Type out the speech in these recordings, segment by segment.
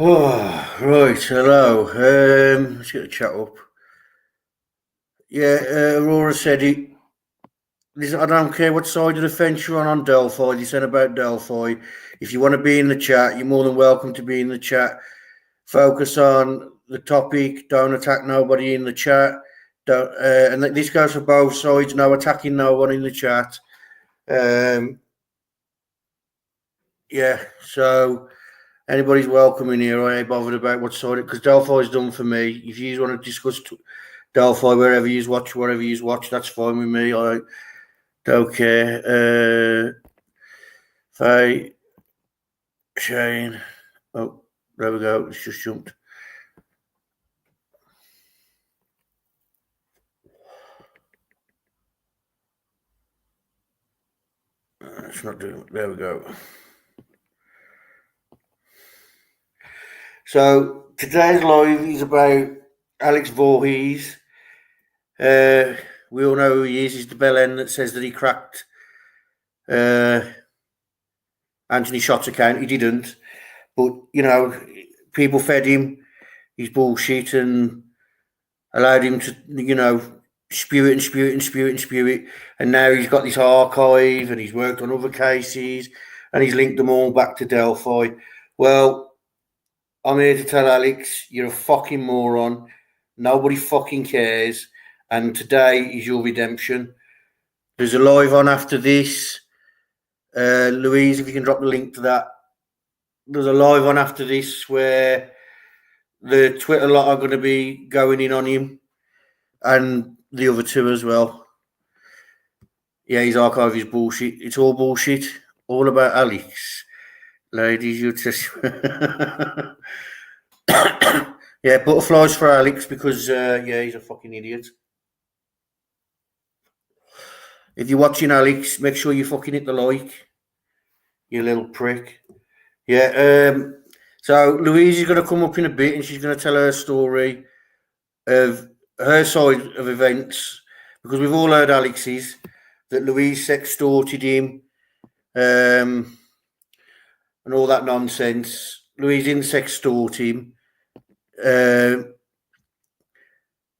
Oh, right, hello. Let's get the chat up. Yeah, Aurora said it. I don't care what side of the fence you're on Delphi. They said about Delphi. If you want to be in the chat, you're more than welcome to be in the chat. Focus on the topic. Don't attack nobody in the chat. Don't, and this goes for both sides. No attacking no one in the chat. Yeah, so anybody's welcome in here. I ain't bothered about what side, because Delphi's done for me. If you want to discuss Delphi wherever you watch, whatever you watch, that's fine with me. I don't care. Faye, Shane. Oh, there we go. It's just jumped. It's not doing it. There we go. So today's live is about Alex Voorhees. We all know who he is. He's the bellend that says that he cracked Anthony Shott's account. He didn't. But, you know, people fed him his bullshit and allowed him to, you know, spew it and spew it and spew it and spew it. And now he's got this archive and he's worked on other cases and he's linked them all back to Delphi. Well, I'm here to tell Alex, you're a fucking moron. Nobody fucking cares. And today is your redemption. There's a live on after this. Louise, if you can drop the link to that. There's a live on after this where the Twitter lot are going to be going in on him and the other two as well. Yeah, his archive is bullshit. It's all bullshit. All about Alex. Ladies, you just... Yeah, butterflies for Alex because, yeah, he's a fucking idiot. If you're watching Alex, make sure you fucking hit the like. You little prick. Yeah, so Louise is going to come up in a bit and she's going to tell her story of her side of events, because we've all heard Alex's, that Louise sextorted him and all that nonsense. Louise didn't sextort him. We're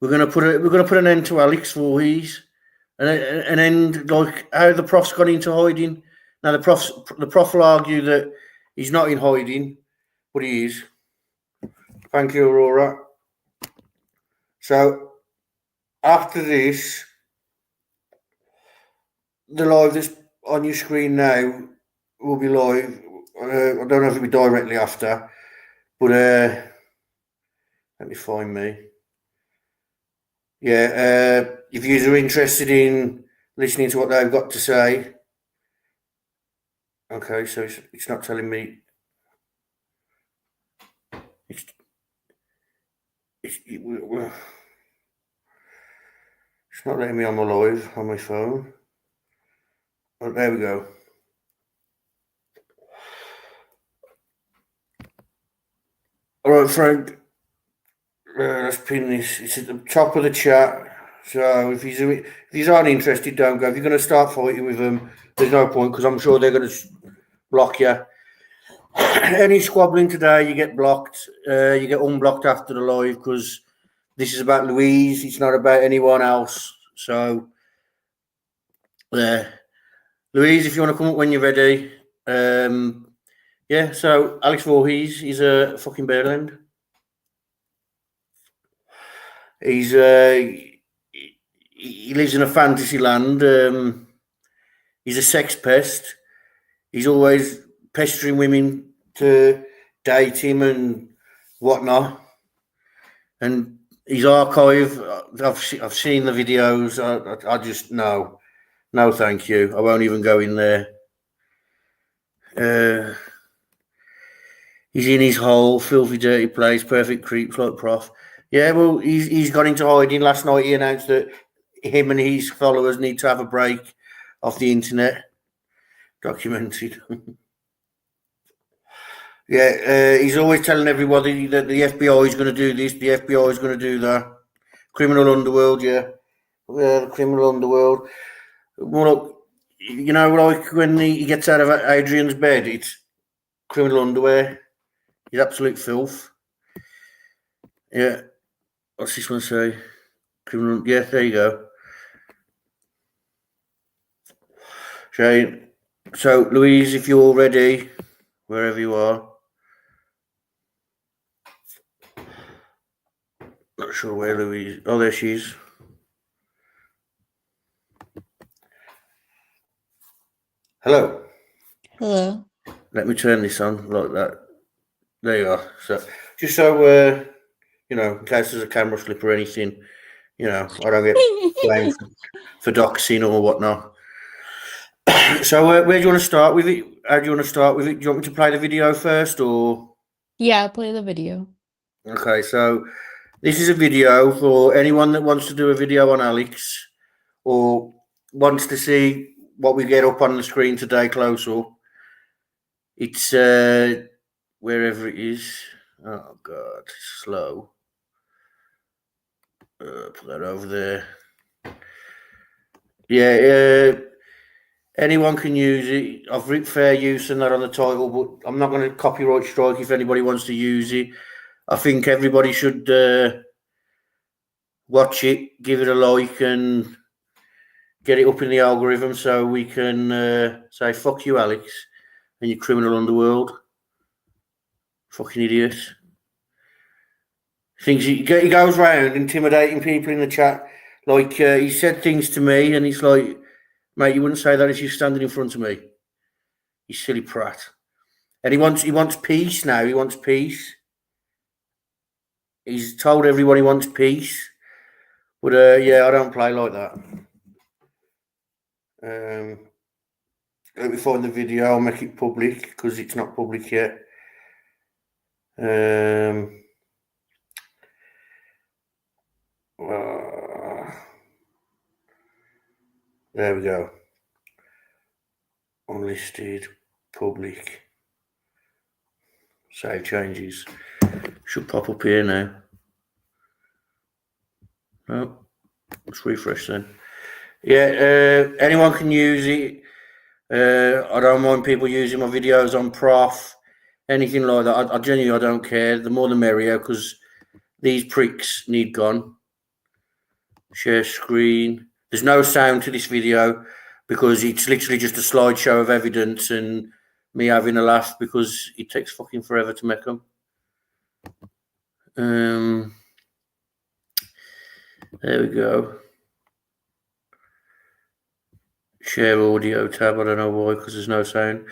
going to put an end to Alex Voorhees, and an end like how the prof's gone into hiding. Now the prof will argue that he's not in hiding, but he is. Thank you, Aurora. So after this, the live that's on your screen now will be live. I don't know if it'll be directly after, but let me find me. Yeah, if you are interested in listening to what they've got to say. Okay, so it's not telling me. It's not letting me on the live on my phone. Oh, there we go. All right, Frank. Let's pin this. It's at the top of the chat. So if he's aren't interested, don't go. If you're going to start fighting with them, there's no point, because I'm sure they're going to block you. Any squabbling today, you get blocked. You get unblocked after the live, because this is about Louise. It's not about anyone else. So, Louise, if you want to come up when you're ready. Yeah, so Alex Voorhees, he's a fucking bearland. He's he lives in a fantasy land. He's a sex pest. He's always pestering women to date him and whatnot. And his archive, I've seen the videos. I just no, thank you. I won't even go in there. He's in his hole, filthy, dirty place, perfect creeps like Prof. Yeah, well, he's gone into hiding. Last night he announced that him and his followers need to have a break off the internet. Documented. Yeah, he's always telling everybody that the FBI is going to do this, the FBI is going to do that. Criminal underworld, yeah. The criminal underworld. Well, look, you know, like when he gets out of Adrian's bed, it's criminal underwear. He's absolute filth. Yeah. What's this one say? Criminal. Yeah, there you go. Shane. So, Louise, if you're all ready, wherever you are. Not sure where Louise. Oh, there she is. Hello. Hello. Let me turn this on like that. There you are. So, just so in case there's a camera slip or anything, I don't get blamed for doxing or whatnot. So, where do you want to start with it? How do you want to start with it? Do you want me to play the video first, or? Yeah, play the video. Okay, so this is a video for anyone that wants to do a video on Alex or wants to see what we get up on the screen today close up. It's wherever it is. Oh God, it's slow. Put that over there. Yeah, anyone can use it. I've written fair use and that on the title, but I'm not going to copyright strike if anybody wants to use it. I think everybody should watch it, give it a like, and get it up in the algorithm so we can say fuck you, Alex, and your criminal underworld. Fucking idiot. He goes around intimidating people in the chat. Like he said things to me, and it's like, mate, you wouldn't say that if you're standing in front of me. You silly prat. And he wants peace now. He wants peace. He's told everyone he wants peace. But yeah, I don't play like that. Let me find the video. I'll make it public because it's not public yet. There we go. Unlisted, public. Save changes. Should pop up here now. Oh, let's refresh then. Yeah, anyone can use it. I don't mind people using my videos on prof, anything like that. I genuinely don't care. The more the merrier, because these pricks need gone. Share screen. There's no sound to this video because it's literally just a slideshow of evidence and me having a laugh because it takes fucking forever to make them. There we go. Share audio tab. I don't know why, because there's no sound.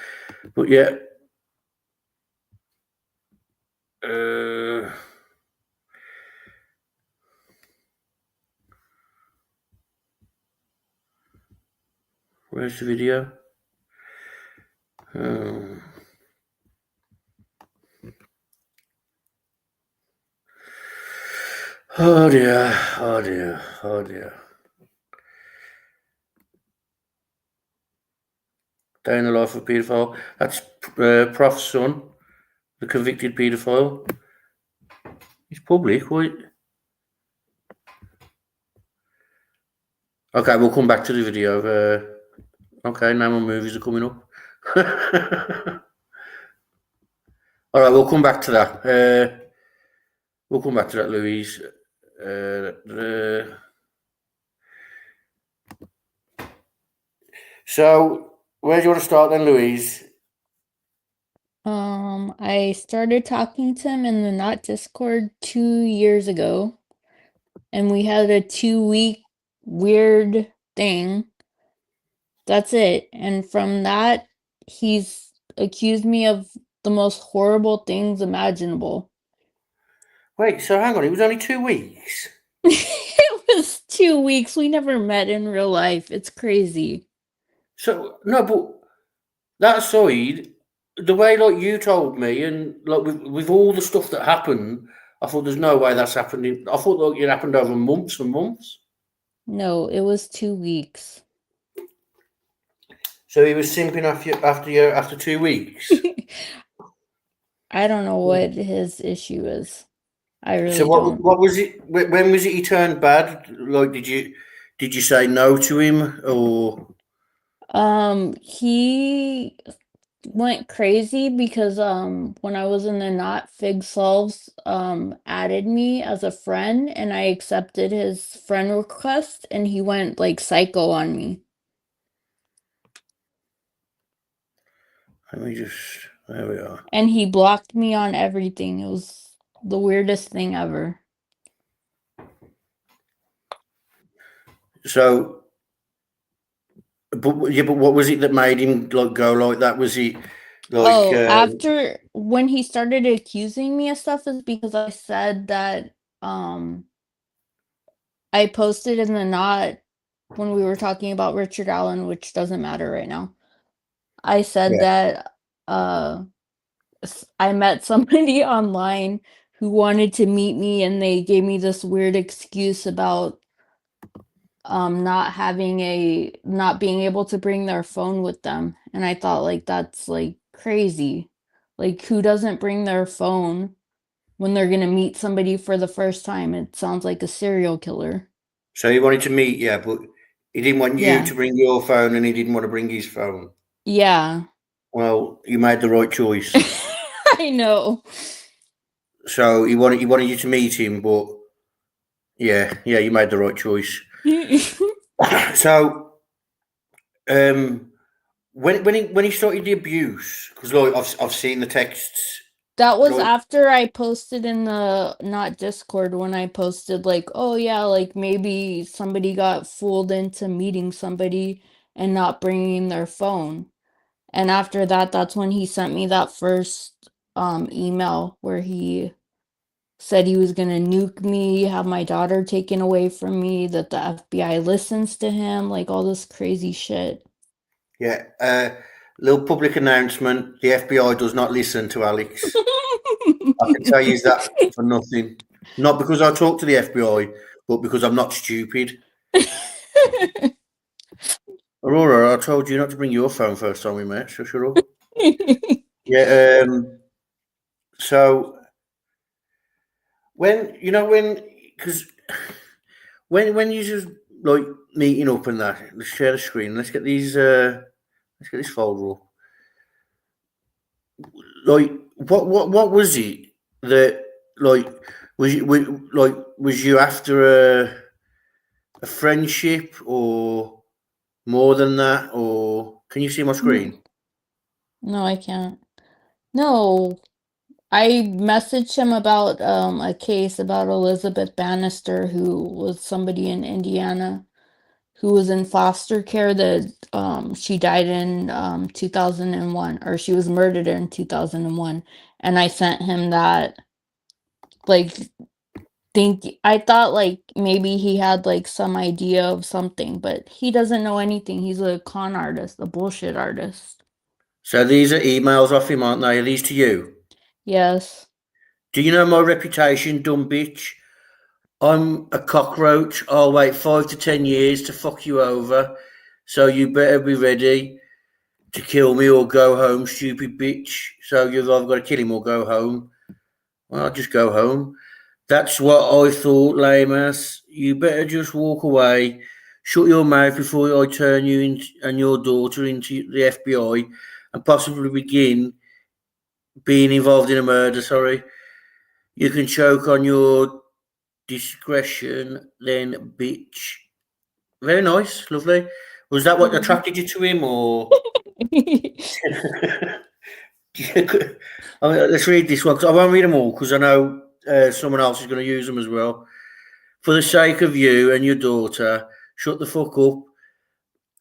But yeah. Where's the video? Oh dear, oh dear, oh dear. Day in the life of a paedophile. That's Prof's son, the convicted paedophile. It's public, wait. Okay, we'll come back to the video. Okay, now my movies are coming up. All right, we'll come back to that. We'll come back to that, Louise. So, where do you want to start then, Louise? I started talking to him in the Not Discord 2 years ago, and we had a 2-week weird thing. That's it. And from that, he's accused me of the most horrible things imaginable. Wait, so hang on, it was only 2 weeks? It was 2 weeks. We never met in real life. It's crazy. So, no, but that aside, the way like you told me and like with all the stuff that happened, I thought there's no way that's happening. I thought like it happened over months and months. No, it was 2 weeks. So he was simping after 2 weeks? I don't know what his issue is. I really So don't. what was it? When was it he turned bad? Like, did you say no to him or? He went crazy because when I was in the knot, Fig Solves added me as a friend and I accepted his friend request and he went like psycho on me. Let me just. There we are. And he blocked me on everything. It was the weirdest thing ever. So, but yeah, but what was it that made him like go like that? Was it like? Oh, after when he started accusing me of stuff is because I said that I posted in the knot when we were talking about Richard Allen, which doesn't matter right now. I said Yeah. that I met somebody online who wanted to meet me and they gave me this weird excuse about not being able to bring their phone with them. And I thought like that's like crazy. Like who doesn't bring their phone when they're gonna meet somebody for the first time? It sounds like a serial killer. So he wanted to meet you, but he didn't want you Yeah. to bring your phone, and he didn't want to bring his phone. Yeah. Well, you made the right choice. I know. So he wanted you to meet him, but yeah, you made the right choice. So when he started the abuse, because like I've seen the texts, That was like after I posted in the not Discord when I posted like, oh yeah, like maybe somebody got fooled into meeting somebody and not bringing their phone. And after that, that's when he sent me that first email where he said he was gonna nuke me, have my daughter taken away from me, that the FBI listens to him, like all this crazy shit. yeah, little public announcement: the FBI does not listen to Alex. I can tell you that for nothing. Not because I talk to the FBI, but because I'm not stupid. Aurora, I told you not to bring your phone first time we met, so shut up. Yeah, so because when you just like meeting up and that, let's share the screen. Let's get this folder up. Like, what was it that like was you after a friendship or more than that, or can you see my No, screen? no, I can't. No, I messaged him about a case about Elizabeth Bannister, who was somebody in Indiana who was in foster care that she died in 2001, or she was murdered in 2001. And I sent him that, like, I thought like maybe he had like some idea of something, but he doesn't know anything. He's a con artist, a bullshit artist. So these are emails off him, aren't they? Are these to you? Yes. Do you know my reputation, dumb bitch? I'm a cockroach. I'll wait 5 to 10 years to fuck you over. So you better be ready to kill me or go home, stupid bitch. So you've either got to kill him or go home. Well, I'll just go home. That's what I thought, lame ass. You better just walk away. Shut your mouth before I turn you and your daughter into the FBI and possibly begin being involved in a murder. Sorry. You can choke on your discretion, then, bitch. Very nice, lovely. Was that what Mhm. attracted you to him, or? Let's read this one because I won't read them all because I know someone else is going to use them as well. For the sake of you and your daughter, shut the fuck up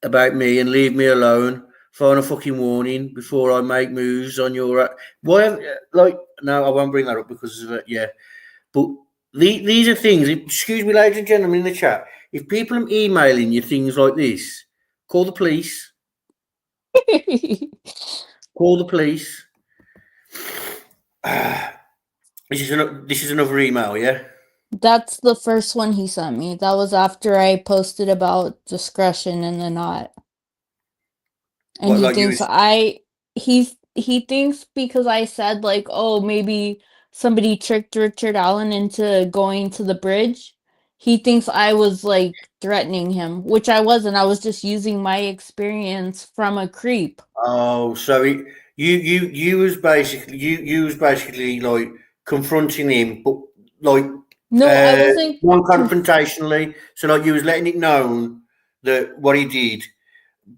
about me and leave me alone. Find a fucking warning before I make moves on your. Why? Like, no, I won't bring that up because of it. Yeah, but these are things. Excuse me, ladies and gentlemen in the chat. If people are emailing you things like this, call the police. Call the police. This is another email. Yeah. That's the first one he sent me. That was after I posted about discretion in the knot. And What he like you? thinks he thinks because I said like, oh, maybe somebody tricked Richard Allen into going to the bridge. He thinks I was like threatening him, which I wasn't. I was just using my experience from a creep. Oh, You was basically you was basically like confronting him, but like No, I wasn't. non-confrontationally. So like you was letting it known that what he did,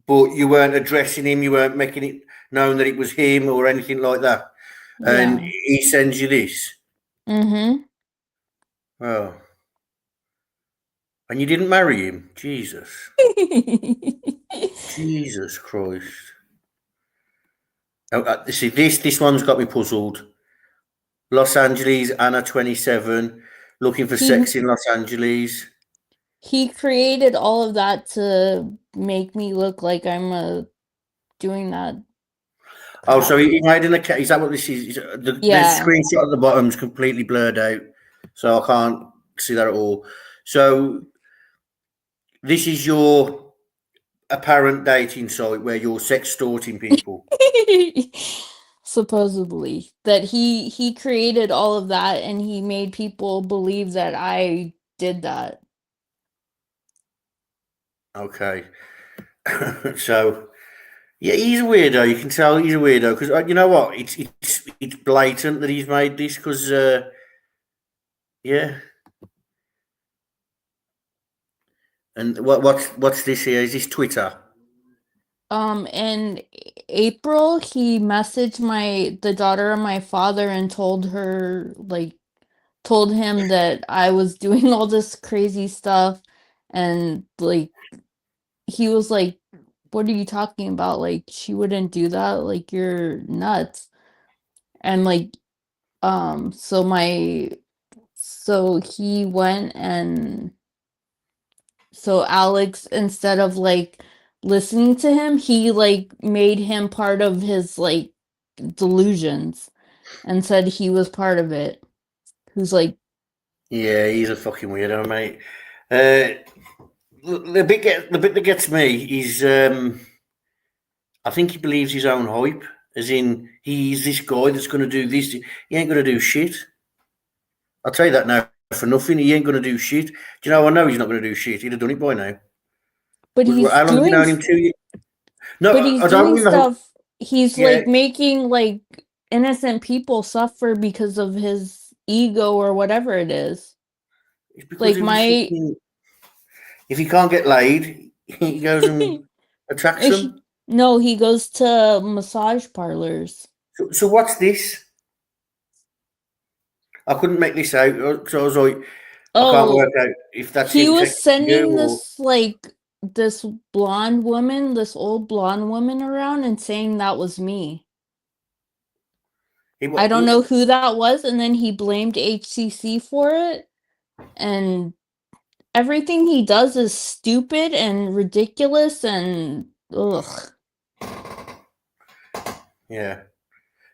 but you weren't addressing him. You weren't making it known that it was him or anything like that. And Yeah. he sends you this. Mm-hmm. Oh, and you didn't marry him? Jesus Christ! Oh, see, this one's got me puzzled. Los Angeles, Anna 27, looking for he sex in Los Angeles. he created all of that to make me look like I'm doing that Oh, so crap. he made an account. Is that what this is? The Yeah. screenshot at the bottom is completely blurred out, so I can't see that at all. So this is your apparent dating site where you're sextorting people. Supposedly that he created all of that and he made people believe that I did that. Okay. So yeah, he's a weirdo. You can tell he's a weirdo because you know what? It's blatant that he's made this because yeah. And what's this here? Is this Twitter? In April, he messaged the daughter of my father and told him that I was doing all this crazy stuff, and like he was like, "What are you talking about? Like she wouldn't do that. Like you're nuts." And like so he went and so Alex, instead of like listening to him, he like made him part of his like delusions and said he was part of it. Who's like, Yeah, he's a fucking weirdo, mate. The bit that gets me is I think he believes his own hype, as in he's this guy that's going to do this. He ain't going to do shit. I'll tell you that now for nothing. He ain't going to do shit. Do you know? I know he's not going to do shit. He'd have done it by now. but How long have you known him? 2 years? but No, he's I don't doing mean the. stuff. He's Yeah, like making like innocent people suffer because of his ego or whatever it is. it's because Like of his my fucking. If he can't get laid, he goes and attacks them. no, he goes to massage parlors. So what's this? I couldn't make this out, so I was like, I can't Oh, work out if that's he him was texting you sending or this blonde woman, this old blonde woman around and saying that was me. he. I don't know who that was, and then he blamed HCC for it, and everything he does is stupid and ridiculous and ugh. Yeah.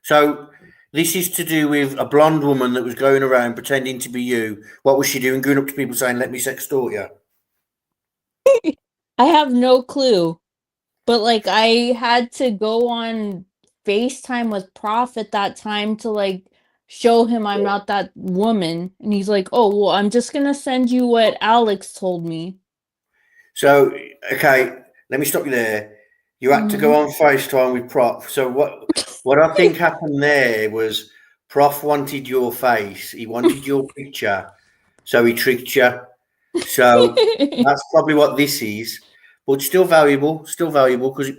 So this is to do with a blonde woman that was going around pretending to be you. What was she doing? Going up to people saying, "Let me sextort you." I have no clue. But like I had to go on FaceTime with Prof at that time to like show him I'm not that woman. And he's like, "Oh, well, I'm just gonna send you what Alex told me." So okay, let me stop you there. You had to go Mm-hmm. on FaceTime with Prof. So what I think happened there was Prof wanted your face. He wanted your picture. So he tricked you. So that's probably what this is. But still valuable because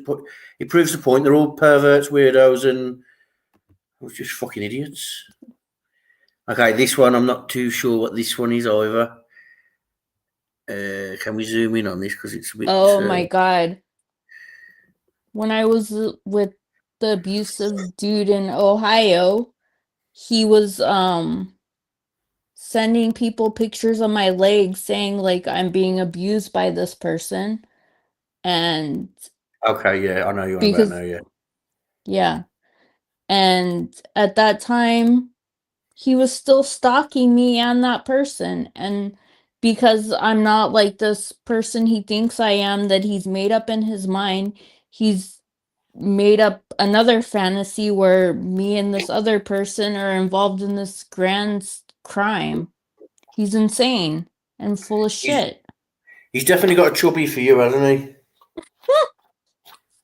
it proves the point. They're all perverts, weirdos, and just fucking idiots. Okay, this one I'm not too sure what this one is either. Can we zoom in on this because it's a bit? Oh my God. When I was with the abusive dude in Ohio, he was sending people pictures of my legs saying like I'm being abused by this person and Okay, yeah, I know you on about now. because Yeah, yeah. And at that time, he was still stalking me and that person. And because I'm not like this person he thinks I am, that he's made up in his mind, he's made up another fantasy where me and this other person are involved in this crime. He's insane and full of he's shit. he's definitely got a chubby for you, hasn't he?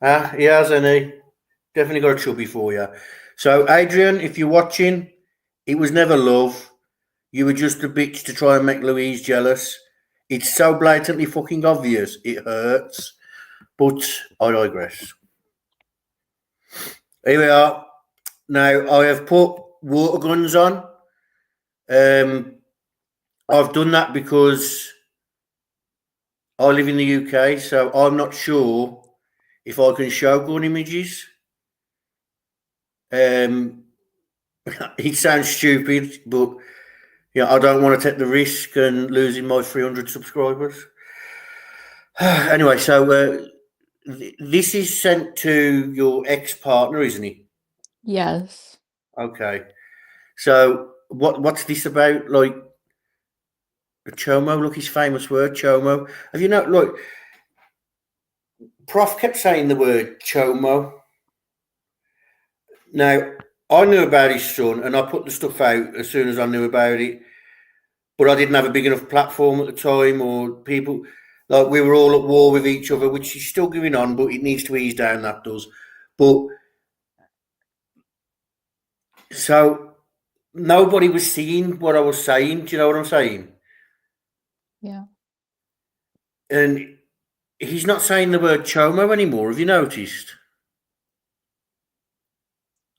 Ah, he has, hasn't he? Definitely got a chubby for you. So, Adrian, if you're watching, it was never love. You were just a bitch to try and make Louise jealous. It's so blatantly fucking obvious. It hurts. But I digress. Here we are. Now, I have put water guns on. I've done that because I live in the UK, so I'm not sure if I can show gun images. It sounds stupid, but I don't want to take the risk and losing my 300 subscribers. Anyway, so this is sent to your ex-partner, isn't it? Yes. Okay. So what's this about? Like chomo? Look, his famous word, chomo. Have you know? Look, Prof kept saying the word chomo. Now I knew about his son, and I put the stuff out as soon as I knew about it. But I didn't have a big enough platform at the time, or people like we were all at war with each other, which is still going on, but it needs to ease down. That does. But so nobody was seeing what I was saying. Do you know what I'm saying? Yeah. And he's not saying the word chomo anymore. Have you noticed?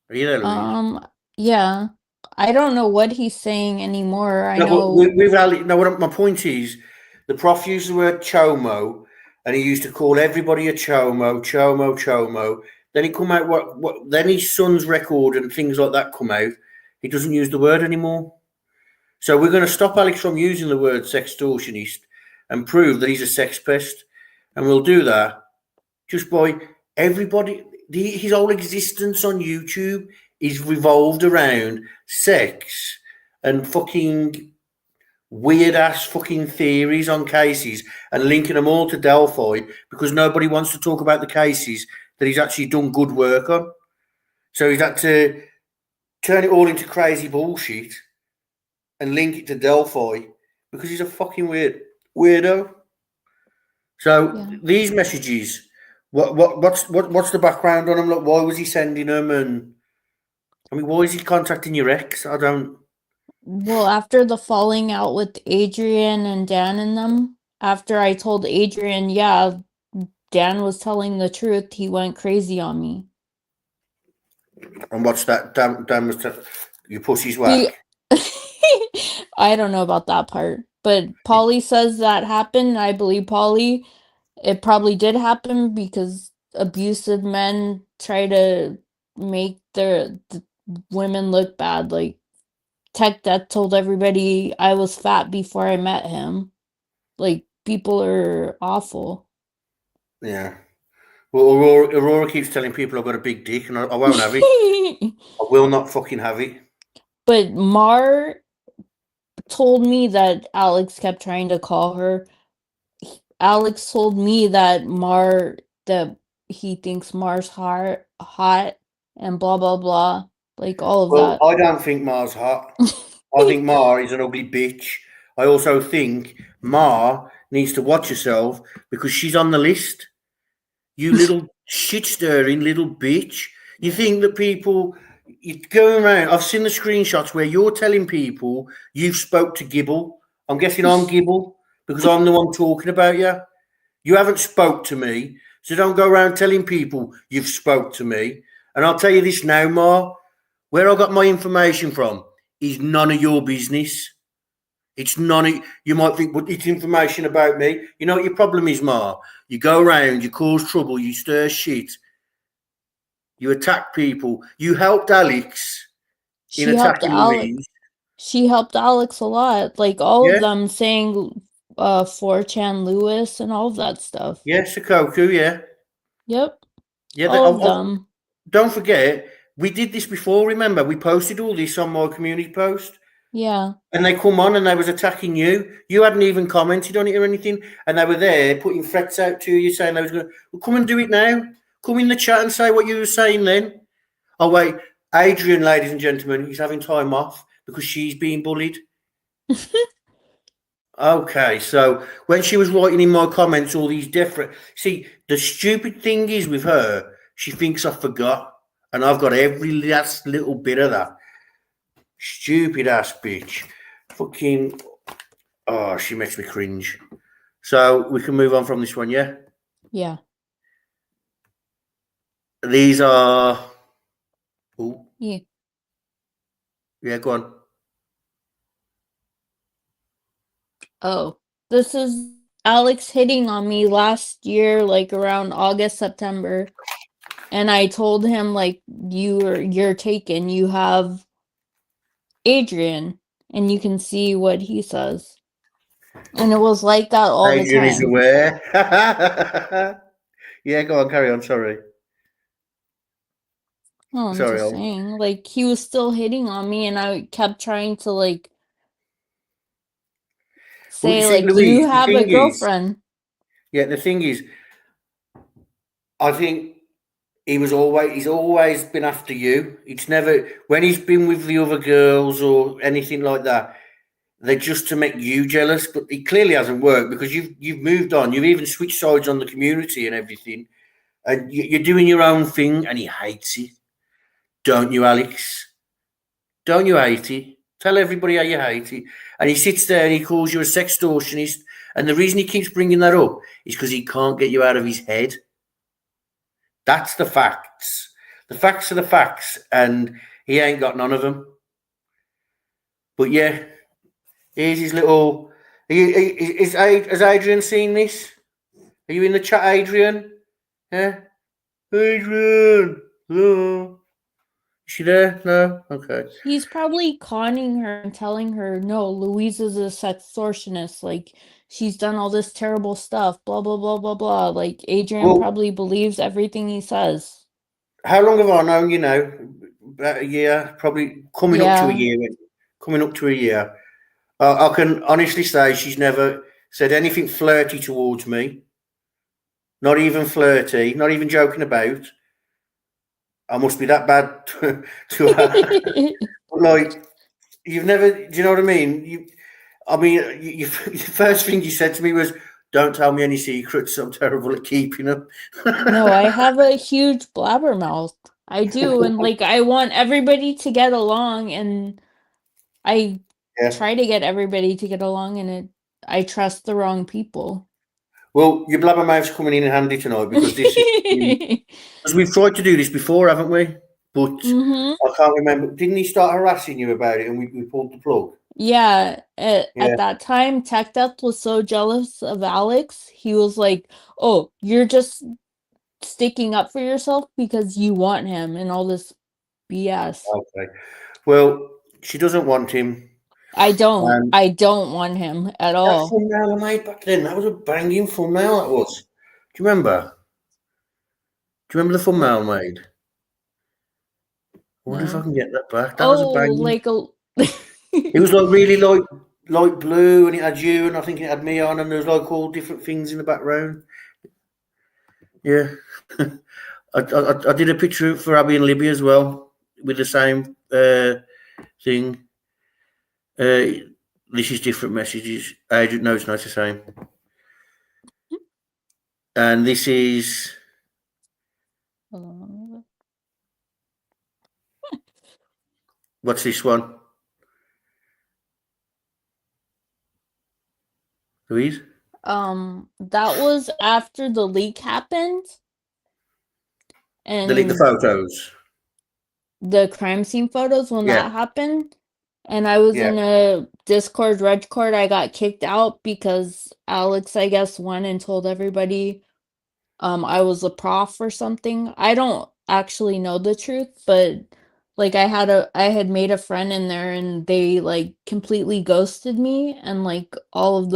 Are you there, Louise? Yeah. I don't know what he's saying anymore. I No, but know. with Ali, no. My point is, the prof used the word chomo, and he used to call everybody a chomo, chomo, chomo. Then he come out what? Then his son's record and things like that come out. He doesn't use the word anymore. So we're going to stop Alex from using the word sextortionist and prove that he's a sex pest, and we'll do that just by everybody. His whole existence on YouTube is revolved around sex and fucking weird ass fucking theories on cases and linking them all to Delphi because nobody wants to talk about the cases that he's actually done good work on. So he's had to turn it all into crazy bullshit and link it to Delphi because he's a fucking weirdo. So Yeah. these messages, what's the background on them? Like, why was he sending them? And I mean, why is he contacting your ex? I don't. Well, after the falling out with Adrian and Dan and them, after I told Adrian, yeah, Dan was telling the truth, he went crazy on me. And what's that? Dan was your pussy's He whack. I don't know about that part, but Polly says that happened. I believe Polly. It probably did happen because abusive men try to make the women look bad. Like Tech that told everybody I was fat before I met him. Like people are awful. Yeah. Well, Aurora keeps telling people I've got a big dick, and I won't have it. I will not fucking have it. But Mar told me that Alex kept trying to call her. Alex told me that he thinks Mar's hot and blah blah blah. Like all of Well, that. I don't think Mar's hot. I think Ma is an ugly bitch. I also think Ma needs to watch herself because she's on the list. You little shit stirring little bitch. You think that people you're going around. I've seen the screenshots where you're telling people you've spoke to Gibble. I'm guessing I'm Gibble because I'm the one talking about you. You haven't spoke to me, so don't go around telling people you've spoke to me. And I'll tell you this now, Ma, where I got my information from is none of your business. It's none of you might think, but it's information about me. You know what your problem is, Ma? You go around, you cause trouble, you stir shit, you attack people. You helped Alex in she helped attacking Alex. Louise. She helped Alex a lot. Like all of Yeah, them saying 4chan Lewis and all of that stuff. yeah, Sakoku, yeah. Yep. Yeah, All of them. don't forget, we did this before, remember? We posted all this on my community post. Yeah. And they come on and they was attacking you. You hadn't even commented on it or anything. And they were there putting threats out to you saying they was going to, well, come and do it now. Come in the chat and say what you were saying then. Oh, wait. Adrian, ladies and gentlemen, he's having time off because she's being bullied. Okay, so when she was writing in my comments all these different... See, the stupid thing is with her, she thinks I forgot. and I've got every last little bit of that. Stupid ass bitch. Fucking. Oh, she makes me cringe. So we can move on from this one, yeah? Yeah. These are. Oh, Yeah. yeah, go on. Oh, this is Alex hitting on me last year, like around August, September. And I told him, like, you're taken. You have Adrian. And you can see what he says. And it was like that all the Adrian is time. aware. Yeah, go on, carry on. Sorry. Oh, I'm Sorry. just saying, like, he was still hitting on me, and I kept trying to, like, Well, you say, see, like, you Louise, the have a thing is, girlfriend. yeah, the thing is, I think he's always been after you. It's never, when he's been with the other girls or anything like that, they're just to make you jealous, but it clearly hasn't worked because you've moved on. You've even switched sides on the community and everything, and you're doing your own thing, and he hates it. Don't you, Alex? Don't you hate it? Tell everybody how you hate it. And he sits there and he calls you a sextortionist. And the reason he keeps bringing that up is because he can't get you out of his head. That's the facts. The facts are the facts, and he ain't got none of them. But yeah, here's his little. Has Adrian seen this? Are you in the chat, Adrian? Yeah? Adrian! Hello? Is she there? No? Okay. He's probably conning her and telling her, no, Louise is a sextortionist. Like, she's done all this terrible stuff, blah, blah, blah, blah, blah. Like, Adrian Well, probably believes everything he says. how long have I known you now? About a year, probably coming up to a Yeah. year. Coming up to a year. I can honestly say she's never said anything flirty towards me. Not even flirty. Not even joking about. I must be that bad to her. But like, you've never. Do you know what I mean? Your first thing you said to me was, "Don't tell me any secrets. I'm terrible at keeping them." No, I have a huge blabbermouth. I do, and like I want everybody to get along, and I Yeah. try to get everybody to get along, and I trust the wrong people. Well, your blabbermouth's coming in handy tonight because this is because we've tried to do this before, haven't we? But Mm-hmm. I can't remember. Didn't he start harassing you about it, and we pulled the plug? Yeah, Yeah. at that time, Tech Death was so jealous of Alex. He was like, "Oh, you're just sticking up for yourself because you want him," and all this BS. Okay. Well, she doesn't want him. And I don't want him at that all. thumbnail I made back then, that was a banging thumbnail. That was. Do you remember? Do you remember the What? thumbnail I made? I wonder if I No. can get that back. That was a Oh, banging. like a It was like really light blue, and it had you, and I think it had me on, and there was like all different things in the background. Yeah. I did a picture for Abby and Libby as well with the same thing. This is different messages. I don't know, it's not the same. And this is what's this one, Louise? that was after the leak happened Delete the and photos. the crime scene photos when Yeah, that happened. And I was yeah. in a Discord, Red Court. I got kicked out because Alex, I guess, went and told everybody I was a prof or something. I don't actually know the truth, but like I had made a friend in there and they like completely ghosted me, and like um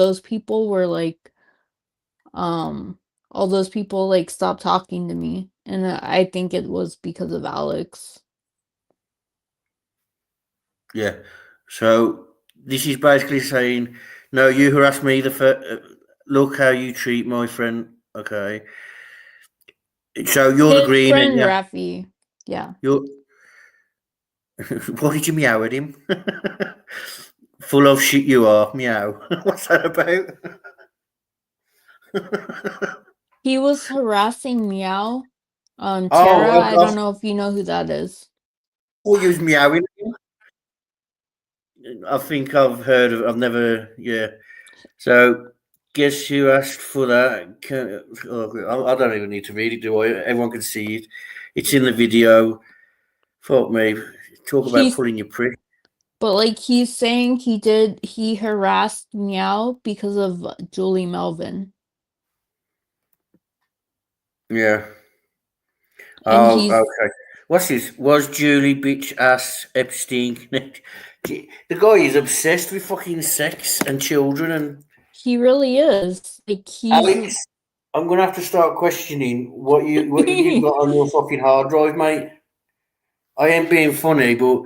all those people like stopped talking to me, and I think it was because of Alex. Yeah. So this is basically saying, no, you harassed me. Look how you treat my friend. Okay. So you're the His green, and friend yeah, Rafi. Yeah. you're. Why did you meow at him? Full of shit you are. Meow. What's that about? He was harassing Meow Tara, Oh, I don't know if you know who that is. I use meowing. I think I've heard of. I've never. Yeah. So, guess who asked for that? I don't even need to read it, do I? Everyone can see it. It's in the video. Fuck me. Talk about He's pulling your prick. But like he's saying he harassed Meow because of Julie Melvin. Yeah. And Oh, he's okay. What's this? Was Julie bitch ass Epstein? The guy is obsessed with fucking sex and children. And he really is. Like he's Alex, I'm gonna have to start questioning what have you got on your fucking hard drive, mate? I ain't being funny, but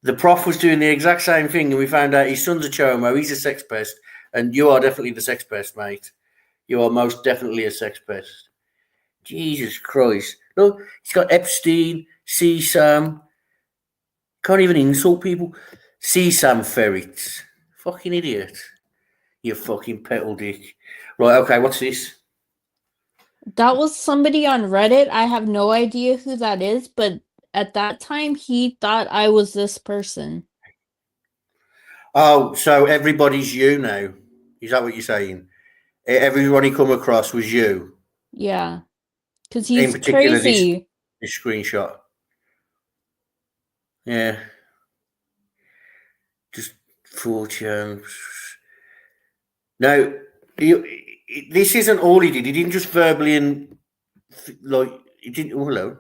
the prof was doing the exact same thing, and we found out his son's a chomo. He's a sex pest, and you are definitely the sex pest, mate. You are most definitely a sex pest. Jesus Christ! Look, he's got Epstein, CSAM. Can't even insult people. CSAM ferrets. Fucking idiot. You fucking petal dick. Right, okay, what's this? that was somebody on Reddit. I have no idea who that is, but at that time he thought I was this person. Oh, so everybody's you now. Is that what you're saying? Everyone he come across was you. Yeah, cuz In he's particular, crazy. this screenshot. Yeah, just 4 Now, this isn't all he did. He didn't just verbally and like he didn't. Oh, hello.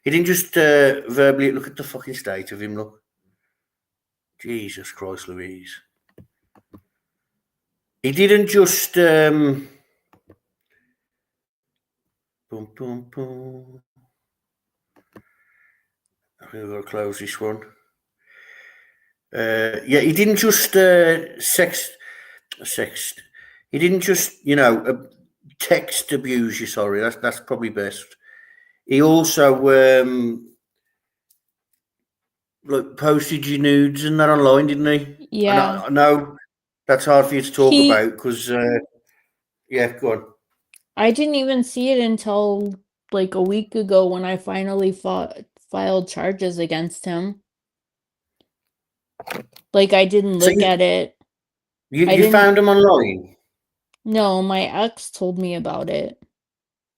He didn't just verbally look at the fucking state of him. Look, Jesus Christ, Louise. He didn't just. Boom, boom, boom. I'm gonna close this one. Yeah, he didn't just sext. He didn't just text abuse you. Sorry, that's probably best. He also like posted your nudes and that online, didn't he? And Yeah. I know that's hard for you to talk He about because yeah, go on. I didn't even see it until like a week ago when I finally filed charges against him. Like I didn't So look at it. I you didn't found him online? No, my ex told me about it.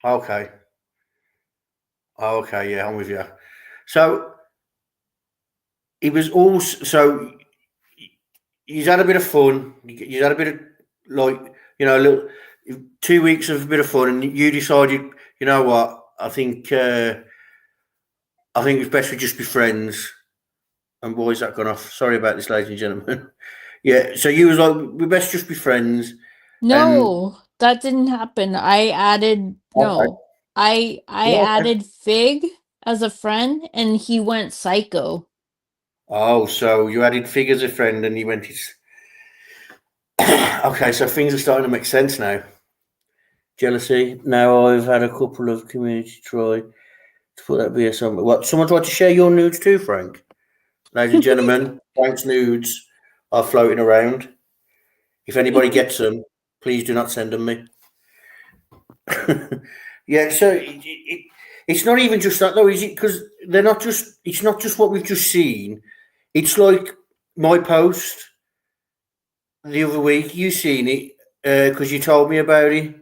Okay, okay, yeah, I'm with you. So he was also so he's had a bit of fun. He's had a bit of like a little 2 weeks of a bit of fun, and you decided, you know what? I think it's best we just be friends. And boys, that gone off. Sorry about this, ladies and gentlemen. Yeah, so you was like, we best just be friends. And No, that didn't happen. I added okay, no. I yeah, okay. added Fig as a friend and he went psycho. Oh, so you added Fig as a friend, and you went. It's okay. So things are starting to make sense now. Jealousy. Now I've had a couple of community try to put that BS on. What? Someone tried to share your nudes too, Frank. Ladies and gentlemen, Frank's nudes are floating around. If anybody gets them, please do not send them me. Yeah, so it's not even just that though, is it? Because they're not just. It's not just what we've just seen. It's like my post the other week. You seen it because you told me about it,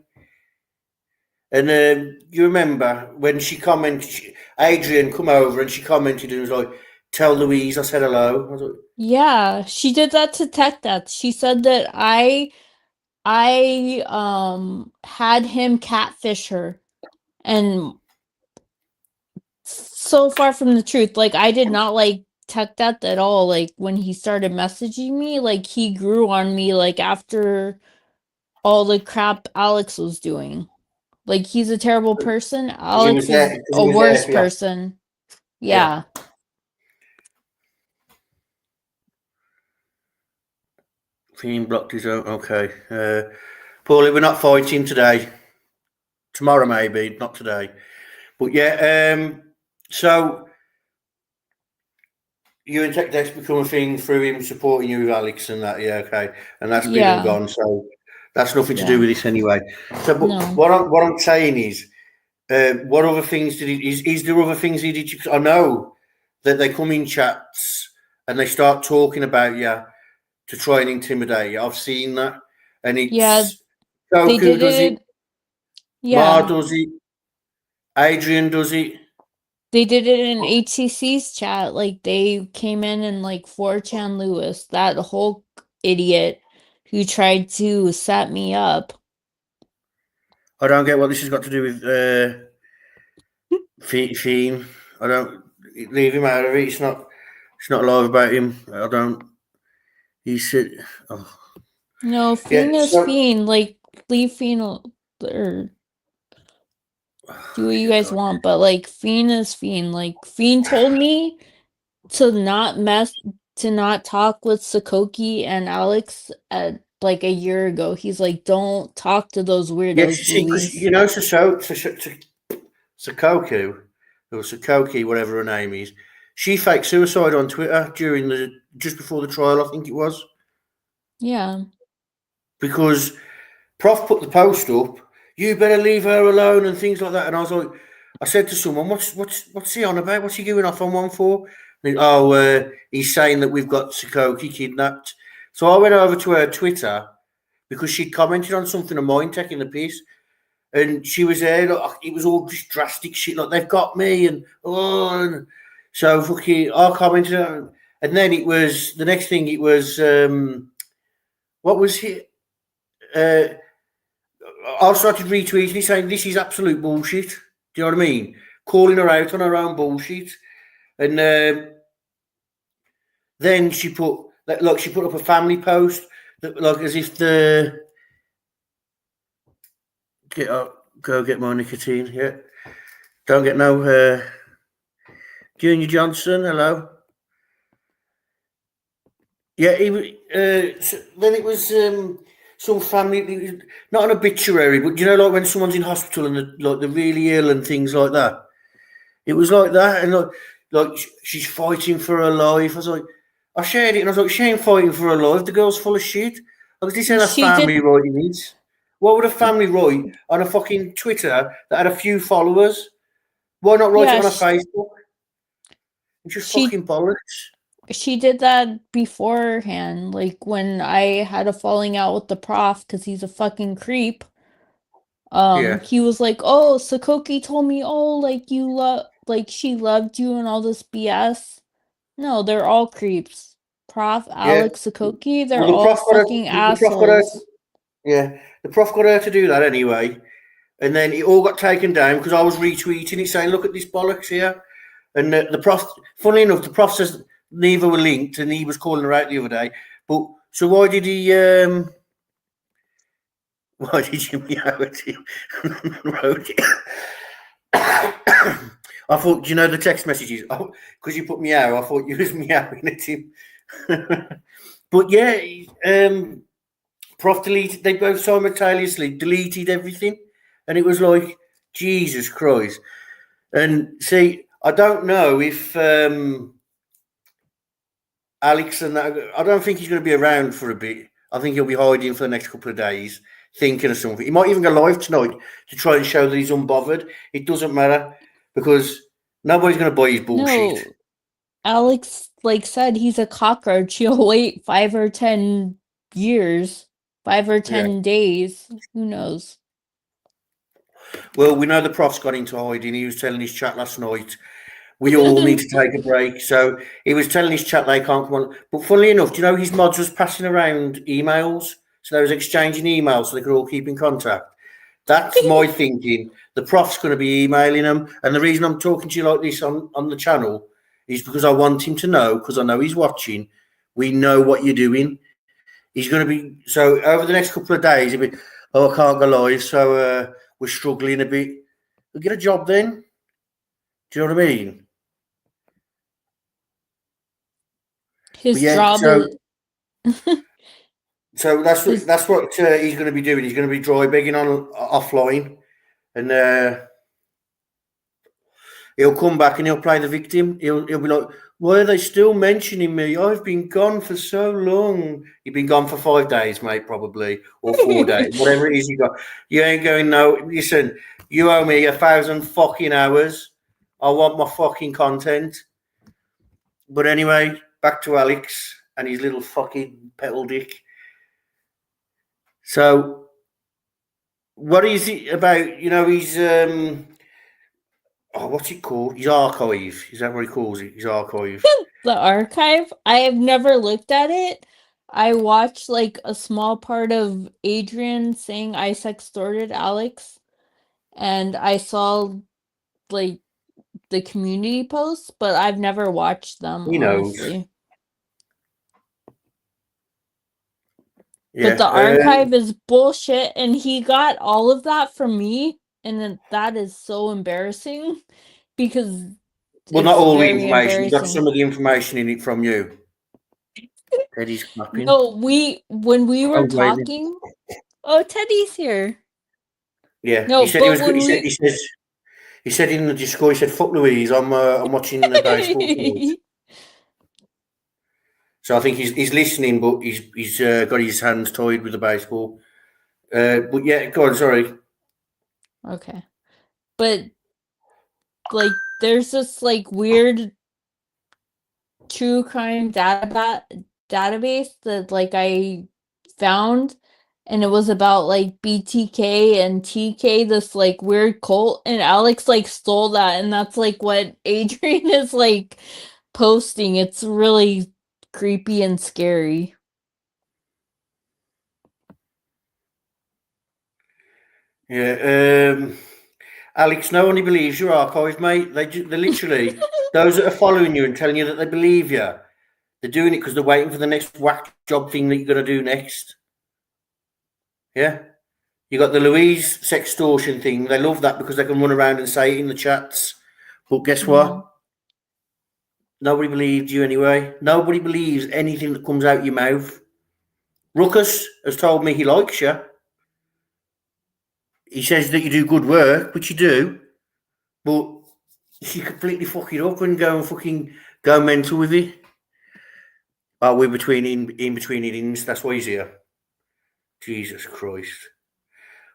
and you remember when she commented. Adrian come over and she commented and was like, "Tell Louise I said hello." I was like, Yeah, she did that to Tech Death. She said that I had him catfish her and so far from the truth. Like I did not like Tech Death at all. Like when he started messaging me, like he grew on me like after all the crap Alex was doing. Like he's a terrible person. "Because he Alex was there. is Because he a was there worse for you." person. Yeah. Yeah. Team blocked his own. Okay. Paulie, we're not fighting today. Tomorrow, maybe, not today. But yeah, so you and Tech Deck's become a thing through him supporting you with Alex and that. Yeah, okay. And that's been and Yeah. gone. So that's nothing to do Yeah. with this anyway. So, but No. what I'm saying is, What other things did he? Is there other things he did? I know that they come in chats and they start talking about you to try and intimidate you. I've seen that, and Yeah, it's they Goku did does it, it. Ma Yeah, does it, Adrian does it. they did it in HCC's chat. Like they came in and like 4chan Lewis, that whole idiot who tried to set me up. I don't get what this has got to do with Fiend. I don't leave him out of it. It's not. It's not live about him. I don't. He said, oh. No, Yeah. Fiend is So, Fiend. Like leave Fiend or do what you guys God. want, but like Fiend is Fiend. Like Fiend told me to not mess to not talk with Sakoki and Alex at like a year ago. He's like, don't talk to those Yeah, weirdos, see, because Louise. you know, Sakoku or Sakoki, whatever her name is, she faked suicide on Twitter during the just before the trial. I think it was Yeah. because Prof put the post up. You better leave her alone and things like that. And I was like, I said to someone, what's he on about? What's he going off on one for? And he's saying that we've got Sakoki kidnapped. So I went over to her Twitter because she'd commented on something of mine taking the piss. And she was there, like, it was all just drastic shit, like they've got me, and so fucking I commented, and then it was the next thing. It was what was it? Uh, I started retweeting it saying this is absolute bullshit. Do you know what I mean? Calling her out on her own bullshit, and then she put like she put up a family post that like as if the get up, go get more nicotine. Yeah, don't get no Junior Johnson. Hello. Yeah, he was. Then it was some family, not an obituary, but you know, like when someone's in hospital and they're really ill and things like that. It was like that, and she's fighting for her life. I was like, I shared it, and I was like, she ain't fighting for her life. The girl's full of shit. Like this ain't a She did family writing it. What would a family write on a fucking Twitter that had a few followers? Why not write it yeah, on a Facebook? It's just she fucking bollocks. she did that beforehand, like when I had a falling out with the prof because he's a fucking creep. Yeah, He was like, "Oh, Sakoki told me, oh, like you love, like she loved you and all this BS." No, they're all creeps. Prof, yeah. Alex, Sakoki, they're Well, all fucking the prof got her. assholes. Yeah, the prof got her to do that anyway, and then it all got taken down because I was retweeting it saying, "Look at this bollocks here." And the prof, funnily enough, the prof says neither were linked, and he was calling her out the other day. But so why did he? Why did you meow at him? Wrote it. I thought, you know, the text messages. Oh, because you put meow, I thought you was meowing at him. But yeah, Prof deleted. They both simultaneously deleted everything, and it was like Jesus Christ. And see, I don't know if Alex and that. I don't think he's going to be around for a bit. I think he'll be hiding for the next couple of days, thinking of something. He might even go live tonight to try and show that he's unbothered. It doesn't matter because nobody's going to buy his bullshit. No, Alex like said he's a cockroach. He'll wait 5 or 10 years, five or Yeah. 10 days. Who knows? Well, we know the prof's got into hiding. He was telling his chat last night we all need to take a break. So he was telling his chat they can't come on. But funnily enough, do you know his mods was passing around emails? So they was exchanging emails so they could all keep in contact. That's my thinking. The prof's going to be emailing them. And the reason I'm talking to you like this on the channel is because I want him to know, because I know he's watching, we know what you're doing. He's going to be, so over the next couple of days, he'll be, oh, I can't go live, so we're struggling a bit. We'll get a job then. Do you know what I mean? But His yeah, job so is So his that's what he's going to be doing. He's going to be dry begging on offline, and He'll come back and he'll play the victim. He'll be like, why are they still mentioning me? I've been gone for so long. You've been gone for 5 days, mate, probably, or 4 days, whatever it is you got. You ain't going, no, listen, you owe me 1,000 fucking hours. I want my fucking content. But anyway, back to Alex and his little fucking petal dick. So, what is it about, his, what's it called? His archive. Is that what he calls it? His archive. The archive? I have never looked at it. I watched like a small part of Adrian saying I sextorted Alex, and I saw like the community posts, but I've never watched them, He knows. honestly. Yeah. But the archive is bullshit, and he got all of that from me, and that is so embarrassing because well, not it's all the very information. You got embarrassing. some of the information in it from you. Teddy's clapping. No, when we were talking. Oh, Teddy's here. Yeah, No, he said but he was good. when He said in the Discord. He said, "Fuck Louise, I'm watching the baseball tonight." So I think he's listening, but he's got his hands tied with the baseball. But yeah, go on. Sorry. Okay, but like, there's this like weird true crime database that like I found, and it was about like BTK and TK, this like weird cult, and Alex like stole that, and that's like what Adrian is like posting. It's really creepy and scary. Yeah. Alex, no one believes your archive, mate. They literally those that are following you and telling you that they believe you. They're doing it because they're waiting for the next whack job thing that you're going to do next. Yeah. You got the Louise sextortion thing. They love that because they can run around and say it in the chats. But guess what? Nobody believed you anyway. Nobody believes anything that comes out your mouth. Ruckus has told me he likes you. He says that you do good work, which you do. But you completely fuck it up and go and fucking go mental with it. Oh, we're in between innings. That's why he's here. Jesus Christ.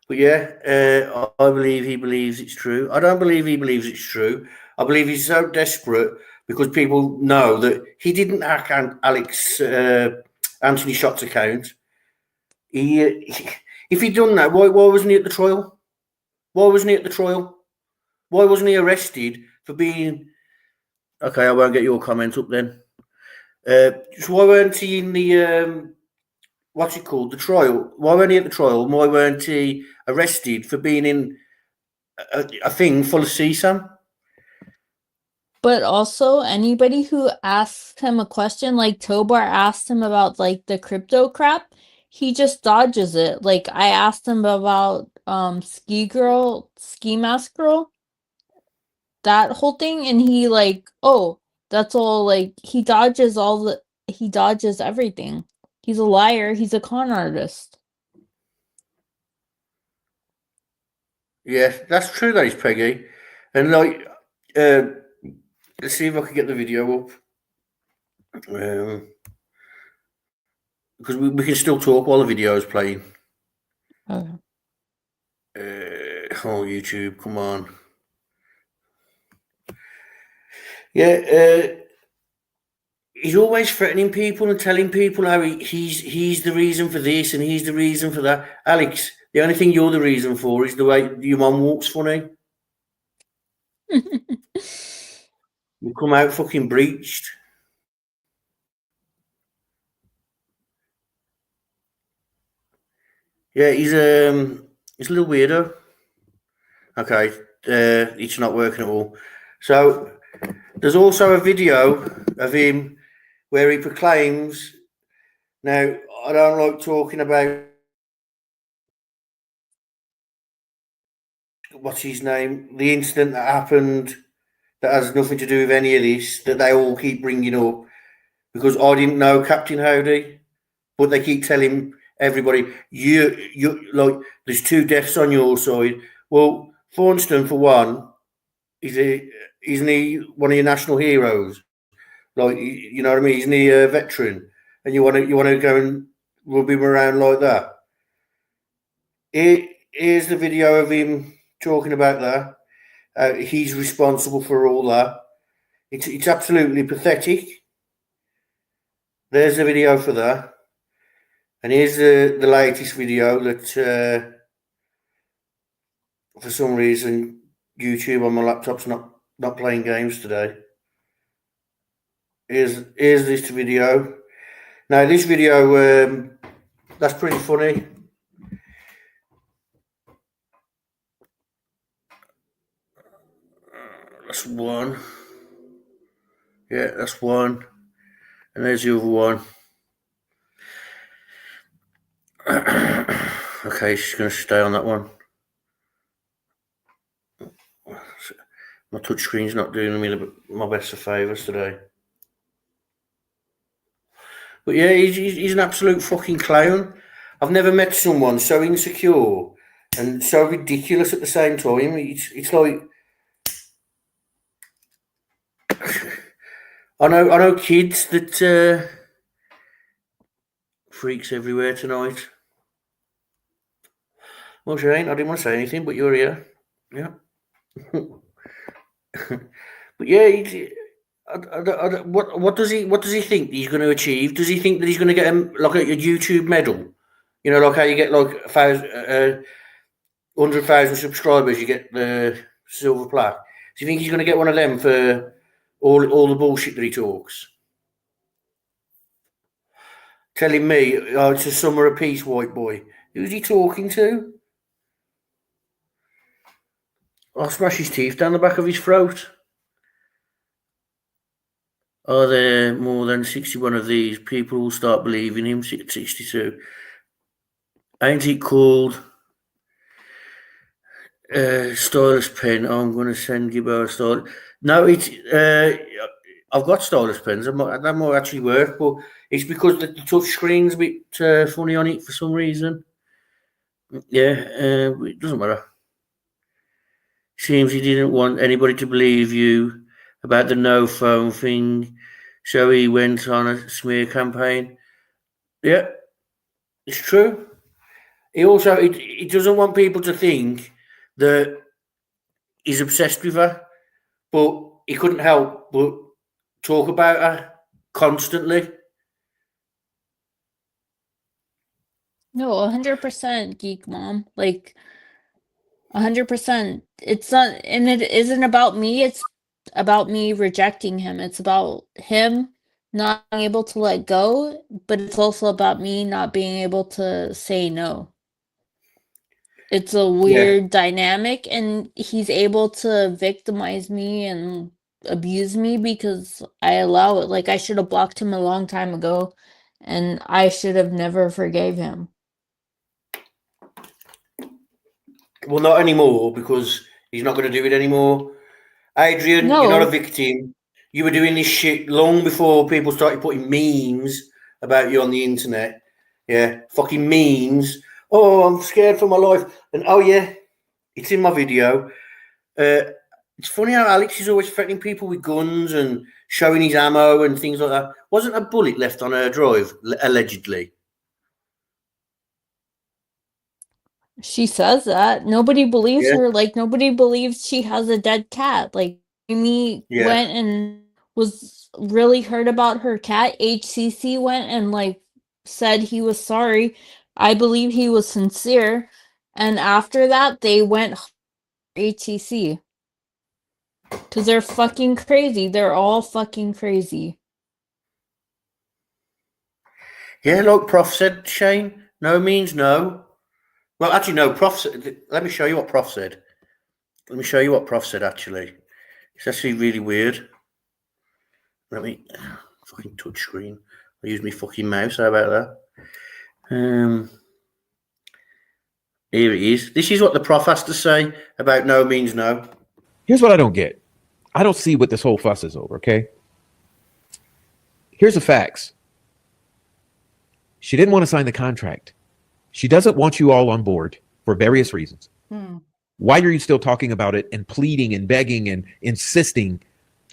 But yeah, I believe he believes it's true. I don't believe he believes it's true. I believe he's so desperate because people know that he didn't hack Alex Anthony Shott's account. If he'd done that, why wasn't he at the trial? Why wasn't he at the trial? Why wasn't he arrested for being? Okay, I won't get your comment up then. So why weren't he in the what's it called? The trial. Why weren't he at the trial? Why weren't he arrested for being in a thing full of CSAM? But also, anybody who asks him a question, like Tobar asked him about like the crypto crap, he just dodges it. Like I asked him about ski mask girl, that whole thing, and he like, oh, that's all. Like he dodges everything. He's a liar. He's a con artist. Yeah, that's true. That is Peggy, and like, let's see if I can get the video up. Because we can still talk while the video is playing. Okay. Oh, YouTube, come on. Yeah, he's always threatening people and telling people how he's the reason for this and he's the reason for that. Alex, the only thing you're the reason for is the way your mum walks funny. You come out fucking breached. Yeah, he's a little weirdo. Okay, it's not working at all. So there's also a video of him where he proclaims. Now, I don't like talking about what's his name, the incident that happened that has nothing to do with any of this that they all keep bringing up because I didn't know Captain Howdy, but they keep telling everybody you like there's 2 deaths on your side. Well, Thornston for one, isn't he one of your national heroes? Like, you know what I mean? Isn't he a veteran? And you want to go and rub him around like that? Here's the video of him talking about that. He's responsible for all that. It's absolutely pathetic. There's the video for that. And here's the latest video that for some reason YouTube on my laptop's not playing games today. Here's this video. Now this video that's pretty funny. That's one. Yeah, that's one. And there's the other one. Okay, she's going to stay on that one. My touchscreen's not doing me my best of favours today. But yeah, he's an absolute fucking clown. I've never met someone so insecure and so ridiculous at the same time. It's like I know kids that freaks everywhere tonight. Well, Shane, I didn't want to say anything, but you're here. Yeah. But yeah, what does he think he's going to achieve? Does he think that he's going to get like a YouTube medal? You know, like how you get like 100,000 subscribers, you get the silver plaque. Do you think he's going to get one of them for all the bullshit that he talks? Telling me, oh, it's a summer of peace, white boy. Who's he talking to? I'll smash his teeth down the back of his throat. Are there more than 61 of these? People will start believing him. 62. Ain't it called stylus pen? Oh, I'm going to send Gibbo a stylus. No, it's I've got stylus pens. That might actually work, but it's because the touch screen's a bit funny on it for some reason. Yeah, it doesn't matter. Seems he didn't want anybody to believe you about the no phone thing, so he went on a smear campaign. Yeah, it's true. He also he doesn't want people to think that he's obsessed with her, but he couldn't help but talk about her constantly. No, 100% geek mom. Like 100%. It's not, and it isn't about me. It's about me rejecting him. It's about him not being able to let go, but it's also about me not being able to say no. It's a weird dynamic, and he's able to victimize me and abuse me because I allow it. Like I should have blocked him a long time ago, and I should have never forgave him. Well, not anymore, because he's not going to do it anymore. Adrian, No. you're not a victim. You were doing this shit long before people started putting memes about you on the internet. Yeah, fucking memes. Oh, I'm scared for my life. And oh yeah, it's in my video. It's funny how Alex is always threatening people with guns and showing his ammo and things like that. Wasn't a bullet left on her drive, allegedly? She says that. Nobody believes her. Like, nobody believes she has a dead cat. Like, Amy went and was really hurt about her cat. HCC went and, like, said he was sorry. I believe he was sincere. And after that, they went HCC. Because they're fucking crazy. They're all fucking crazy. Yeah, like Prof said, Shane, no means no. Well, actually, no, Prof said, let me show you what Prof said. Let me show you what Prof said, actually. It's actually really weird. Let me, fucking touch screen. I use my fucking mouse, how about that? Here it is. This is what the Prof has to say about no means no. Here's what I don't get. I don't see what this whole fuss is over, okay? Here's the facts. She didn't want to sign the contract. She doesn't want you all on board for various reasons. Why are you still talking about it and pleading and begging and insisting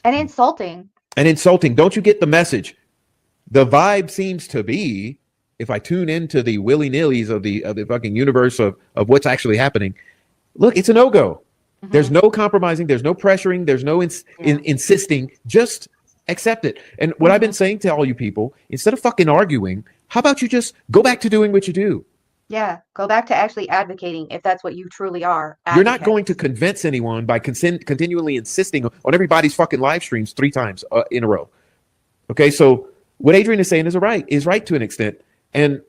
and insulting? and insulting? Don't you get the message? The vibe seems to be, if I tune into the willy-nillys of the fucking universe of what's actually happening, look, it's a no-go. There's no compromising. There's no pressuring. There's no insisting. Just accept it. And what I've been saying to all you people, instead of fucking arguing, how about you just go back to doing what you do? Yeah, go back to actually advocating if that's what you truly are. You're not going to convince anyone by continually insisting on everybody's fucking live streams 3 times in a row. Okay, so what Adrian is saying is right to an extent. And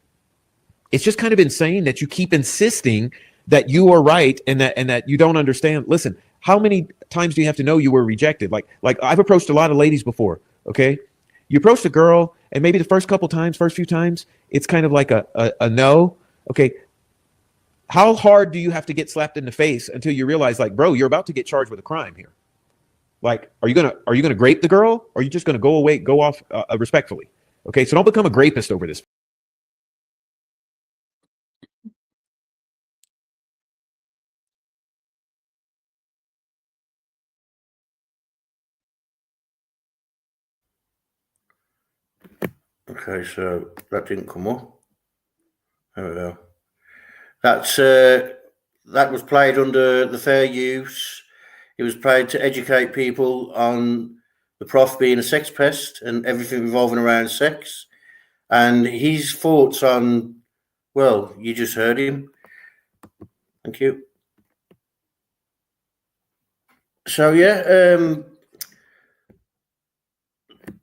it's just kind of insane that you keep insisting that you are right and that you don't understand. Listen, how many times do you have to know you were rejected? Like I've approached a lot of ladies before, okay? You approach a girl and maybe the first few times, it's kind of like a no. Okay, how hard do you have to get slapped in the face until you realize, like, bro, you're about to get charged with a crime here? Like, are you gonna grape the girl, or are you just gonna go off respectfully? Okay, so don't become a grapist over this. Okay, so that didn't come up. There we go. That was played under the fair use. It was played to educate people on the prof being a sex pest and everything revolving around sex. And his thoughts on, well, you just heard him. Thank you. So yeah,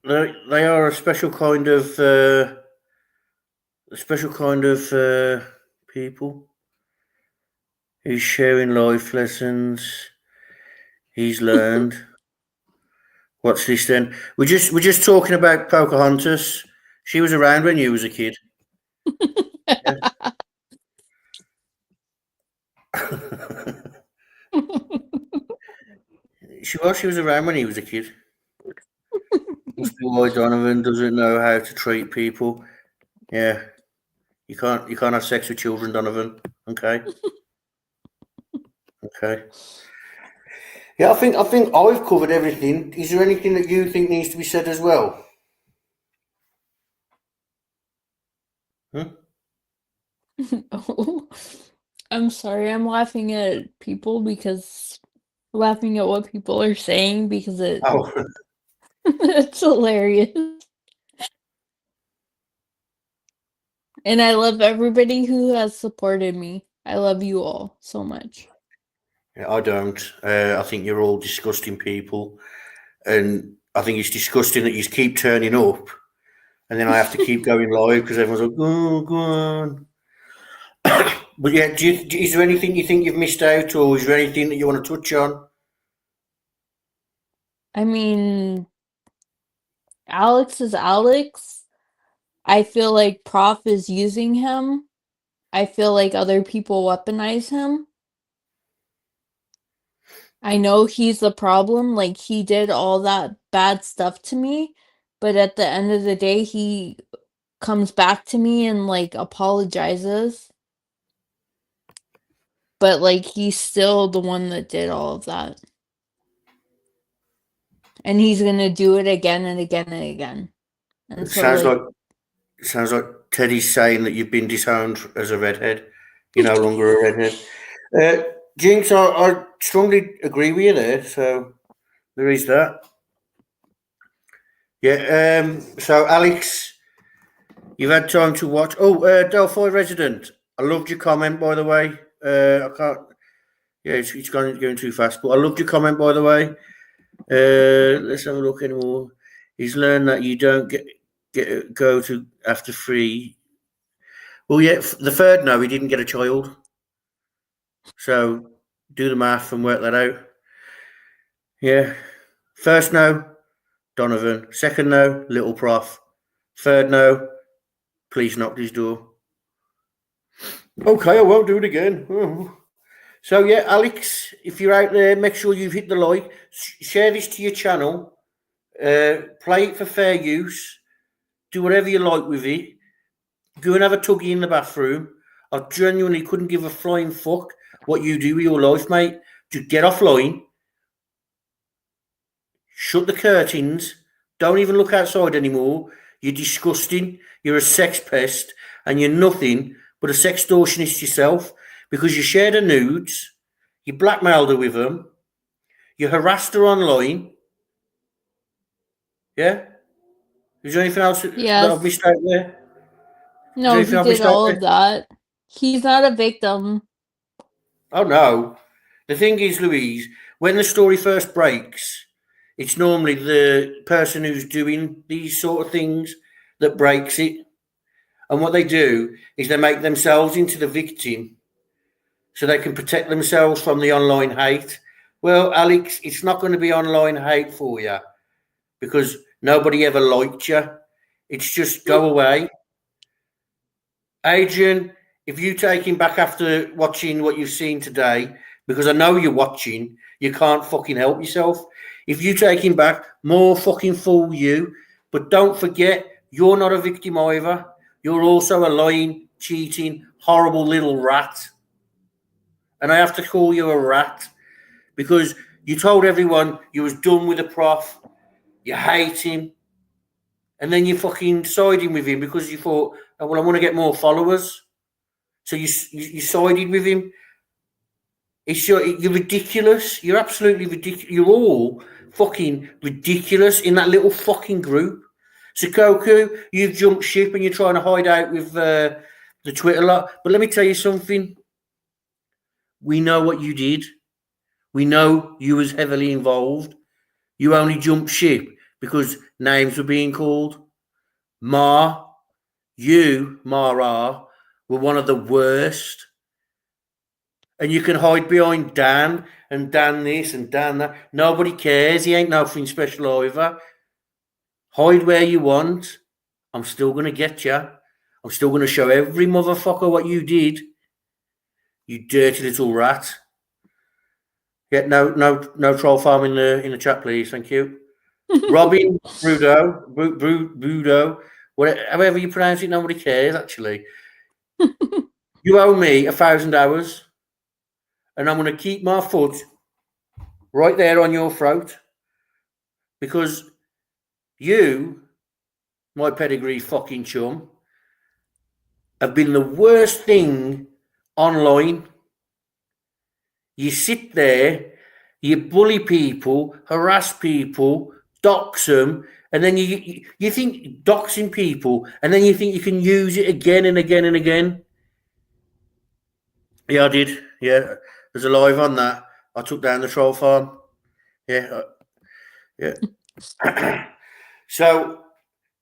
they are a special kind of people. He's sharing life lessons he's learned. What's this then? We're just talking about Pocahontas. She was around when you was a kid. She was around when he was a kid. Must be why Donovan doesn't know how to treat people. Yeah. You can't have sex with children, Donovan. Okay. Okay. Yeah, I think I've covered everything. Is there anything that you think needs to be said as well? Oh, I'm sorry. I'm laughing at people laughing at what people are saying because it's hilarious. And I love everybody who has supported me. I love you all so much. Yeah, I don't. I think you're all disgusting people. And I think it's disgusting that you keep turning up and then I have to keep going live because everyone's like, oh, go on. But yeah, is there anything you think you've missed out, or is there anything that you want to touch on? I mean, Alex is Alex. I feel like Prof is using him. I feel like other people weaponize him. I know he's the problem. Like, he did all that bad stuff to me. But at the end of the day, he comes back to me and, like, apologizes. But, like, he's still the one that did all of that. And he's gonna do it again and again and again. And It so, sounds like Teddy's saying that you've been disowned as a redhead. You're no longer a redhead. Jinx, I strongly agree with you there. So there is that. Yeah. So Alex, you've had time to watch. Oh, Delphi resident. I loved your comment, by the way. I can't. Yeah, it's going too fast. But I loved your comment, by the way. Let's have a look anymore. He's learned that you don't go to after 3. Well, yeah, the third no, he didn't get a child. So do the math and work that out. Yeah. First no, Donovan. Second no, little prof. Third no, please knock his door. Okay, I won't do it again. Oh. So yeah, Alex, if you're out there, make sure you've hit the like. Share this to your channel. Play it for fair use. Do whatever you like with it. Go and have a tuggy in the bathroom. I genuinely couldn't give a flying fuck. what you do with your life, mate. Just get offline, shut the curtains, don't even look outside anymore. You're disgusting. You're a sex pest, and you're nothing but a sextortionist yourself because you shared her nudes, you blackmailed her with them, you harassed her online. Yeah? Is there anything else that I've missed Yes. out there? Is there No, anything he I've did missed out all there? of that. He's not a victim. Oh, no. The thing is, Louise, when the story first breaks, it's normally the person who's doing these sort of things that breaks it. And what they do is they make themselves into the victim so they can protect themselves from the online hate. Well, Alex, it's not going to be online hate for you because nobody ever liked you. It's just go away. Adrian, if you take him back after watching what you've seen today, because I know you're watching, you can't fucking help yourself. If you take him back, more fucking fool you. But don't forget, you're not a victim either. You're also a lying, cheating, horrible little rat. And I have to call you a rat because you told everyone you was done with the prof, you hate him, and then you fucking siding with him because you thought, oh, well, I want to get more followers. So you sided with him. You're ridiculous. You're absolutely ridiculous. You're all fucking ridiculous in that little fucking group. Sikoku, you've jumped ship and you're trying to hide out with the Twitter lot. But let me tell you something. We know what you did. We know you was heavily involved. You only jumped ship because names were being called. Mara, were one of the worst. And you can hide behind Dan and Dan this and Dan that. Nobody cares. He ain't nothing special either. Hide where you want. I'm still going to get you. I'm still going to show every motherfucker what you did. You dirty little rat. Yeah, no troll farm in the chat, please. Thank you. Robin Brudo, however you pronounce it, nobody cares, actually. You owe me 1,000 hours, and I'm going to keep my foot right there on your throat because you, my pedigree fucking chum, have been the worst thing online. You sit there, you bully people, harass people, dox them, and then you think doxing people, and then you think you can use it again and again and again. Yeah, I did. Yeah, there's a live on that. I took down the troll farm. Yeah, yeah. So,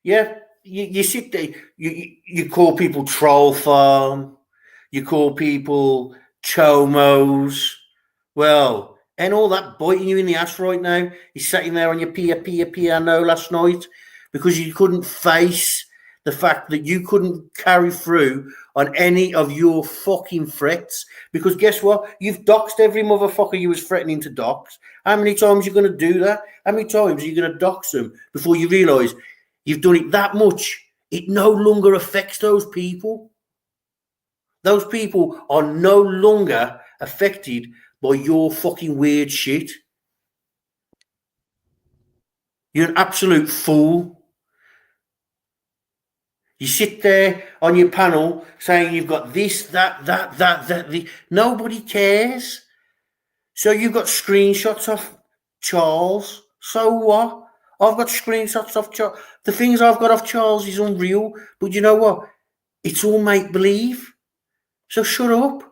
yeah, you sit there, you call people troll farm, you call people chomos. Well, and all that biting you in the ass right now. You're sitting there on your piano last night because you couldn't face the fact that you couldn't carry through on any of your fucking threats. Because guess what? You've doxed every motherfucker you was threatening to dox. How many times are you going to do that? How many times are you going to dox them before you realise you've done it that much? It no longer affects those people. Those people are no longer affected by your fucking weird shit. You're an absolute fool. You sit there on your panel saying you've got this, that. Nobody cares. So you've got screenshots of Charles. So what? I've got screenshots of Charles. The things I've got of Charles is unreal. But you know what? It's all make-believe. So shut up.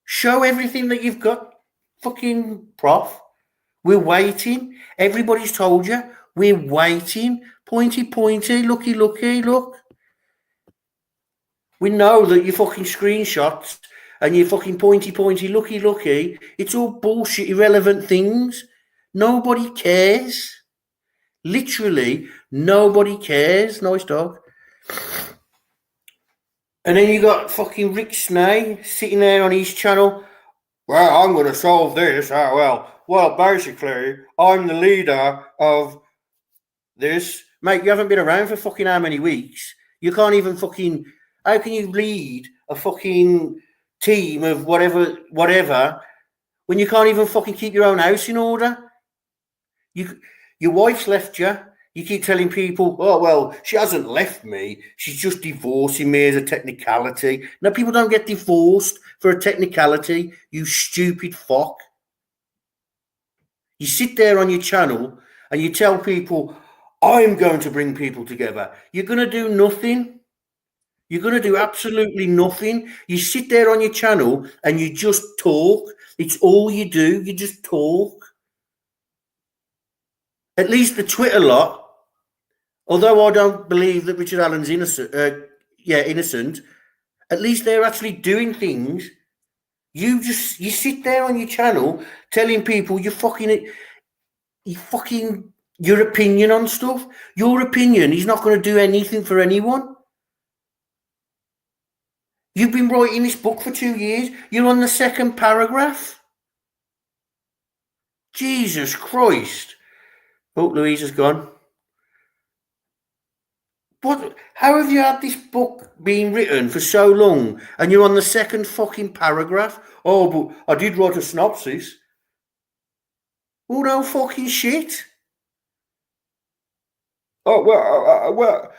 Show everything that you've got. Fucking prof. We're waiting. Everybody's told you. We're waiting. Pointy, looky, look. We know that your fucking screenshots and your fucking pointy, looky. It's all bullshit, irrelevant things. Nobody cares. Literally, nobody cares. Nice dog. And then you got fucking Rick Snay sitting there on his channel. Well, I'm going to solve this. Well, basically, I'm the leader of this. Mate, you haven't been around for fucking how many weeks? You can't even fucking... How can you lead a fucking team of whatever, when you can't even fucking keep your own house in order. Your wife's left you. You keep telling people, oh, well, she hasn't left me. She's just divorcing me as a technicality. No, people don't get divorced for a technicality, you stupid fuck. You sit there on your channel and you tell people, I'm going to bring people together. You're going to do nothing. You're going to do absolutely nothing. You sit there on your channel and you just talk. It's all you do. You just talk. At least the Twitter lot, although I don't believe that Richard Allen's innocent, innocent, at least they're actually doing things. You sit there on your channel telling people your opinion on stuff. Your opinion is not going to do anything for anyone. You've been writing this book for 2 years. You're on the second paragraph. Jesus Christ. Oh, Louise has gone. What? How have you had this book being written for so long and you're on the second fucking paragraph? Oh, but I did write a synopsis. Well, no fucking shit. Oh, well,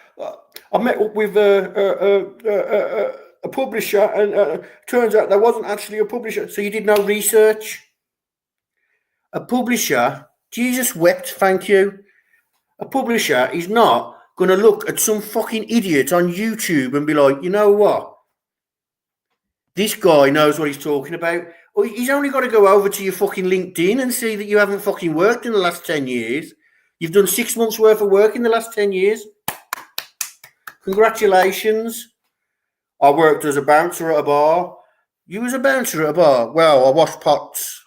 I met up with a publisher and turns out there wasn't actually a publisher. So you did no research? A publisher, Jesus wept, thank you. A publisher is not going to look at some fucking idiot on YouTube and be like, you know what? This guy knows what he's talking about. Well, he's only got to go over to your fucking LinkedIn and see that you haven't fucking worked in the last 10 years. You've done 6 months worth of work in the last 10 years. Congratulations. I worked as a bouncer at a bar. You was a bouncer at a bar? Well, I wash pots.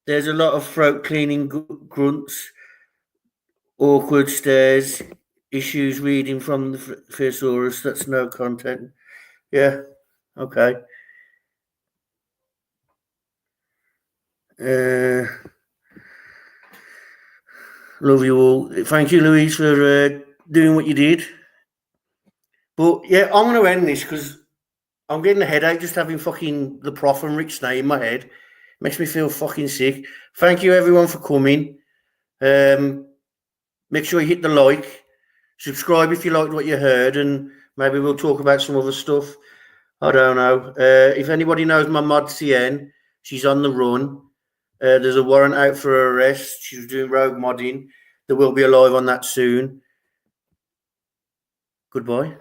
There's a lot of throat cleaning grunts, awkward stares, issues reading from the thesaurus. That's no content. Yeah, okay. Love you all. Thank you, Louise, for doing what you did. But yeah, I'm going to end this because I'm getting a headache just having fucking the Prof and Rick Snay in my head. Makes me feel fucking sick. Thank you, everyone, for coming. Make sure you hit the like. Subscribe if you liked what you heard, and maybe we'll talk about some other stuff. I don't know. If anybody knows my mod CN, she's on the run. There's a warrant out for her arrest. She's doing rogue modding. There will be a live on that soon. Goodbye.